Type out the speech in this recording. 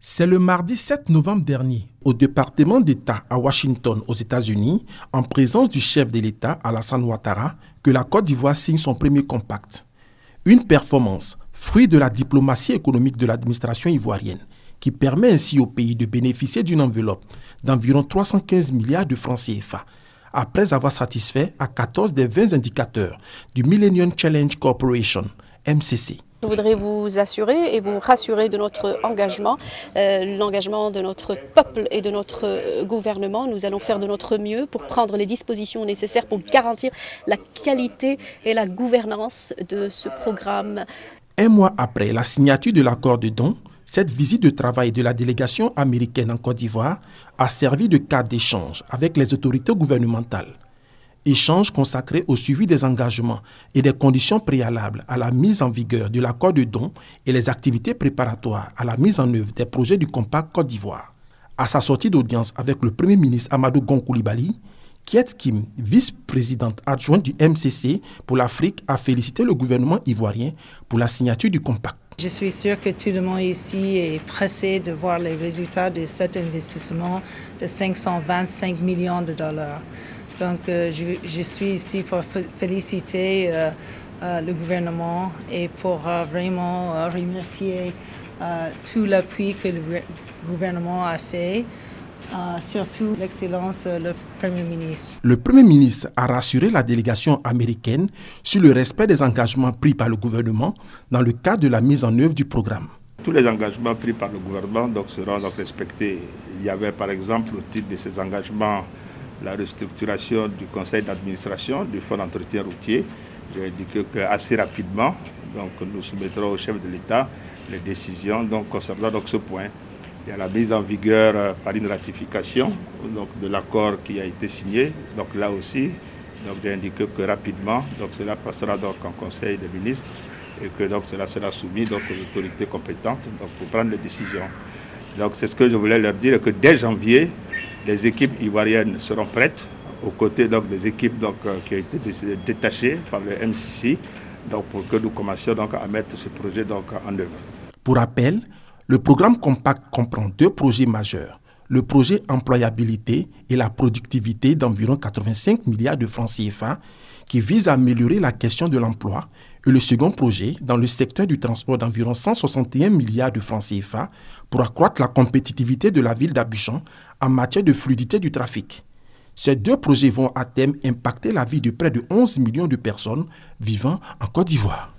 C'est le mardi 7 novembre dernier, au département d'État à Washington, aux États-Unis, en présence du chef de l'État, Alassane Ouattara, que la Côte d'Ivoire signe son premier compact. Une performance, fruit de la diplomatie économique de l'administration ivoirienne, qui permet ainsi au pays de bénéficier d'une enveloppe d'environ 315 milliards de francs CFA, après avoir satisfait à 14 des 20 indicateurs du Millennium Challenge Corporation, MCC. Je voudrais vous assurer et vous rassurer de notre engagement, l'engagement de notre peuple et de notre gouvernement. Nous allons faire de notre mieux pour prendre les dispositions nécessaires pour garantir la qualité et la gouvernance de ce programme. Un mois après la signature de l'accord de don, cette visite de travail de la délégation américaine en Côte d'Ivoire a servi de cadre d'échange avec les autorités gouvernementales. Échange consacré au suivi des engagements et des conditions préalables à la mise en vigueur de l'accord de don et les activités préparatoires à la mise en œuvre des projets du Compact Côte d'Ivoire. À sa sortie d'audience avec le Premier ministre Amadou Gon Coulibaly, Kiet Kim, vice-présidente adjointe du MCC pour l'Afrique, a félicité le gouvernement ivoirien pour la signature du Compact. Je suis sûre que tout le monde ici est pressé de voir les résultats de cet investissement de 525 millions de dollars. Donc, je suis ici pour féliciter le gouvernement et pour vraiment remercier tout l'appui que le gouvernement a fait, surtout l'excellence le Premier ministre. Le Premier ministre a rassuré la délégation américaine sur le respect des engagements pris par le gouvernement dans le cadre de la mise en œuvre du programme. Tous les engagements pris par le gouvernement seront respectés. Il y avait par exemple au titre de ces engagements la restructuration du conseil d'administration du fonds d'entretien routier. J'ai indiqué qu'assez rapidement, nous soumettrons au chef de l'État les décisions concernant ce point. Il y a la mise en vigueur par une ratification de l'accord qui a été signé. Donc là aussi, j'ai indiqué que rapidement, cela passera en conseil des ministres et que cela sera soumis aux autorités compétentes pour prendre les décisions. Donc c'est ce que je voulais leur dire, que dès janvier, les équipes ivoiriennes seront prêtes, aux côtés des équipes qui ont été détachées par le MCC, pour que nous commencions à mettre ce projet en œuvre. Pour rappel, le programme Compact comprend deux projets majeurs. Le projet employabilité et la productivité d'environ 85 milliards de francs CFA qui vise à améliorer la question de l'emploi, et le second projet dans le secteur du transport d'environ 161 milliards de francs CFA pour accroître la compétitivité de la ville d'Abidjan en matière de fluidité du trafic. Ces deux projets vont à terme impacter la vie de près de 11 millions de personnes vivant en Côte d'Ivoire.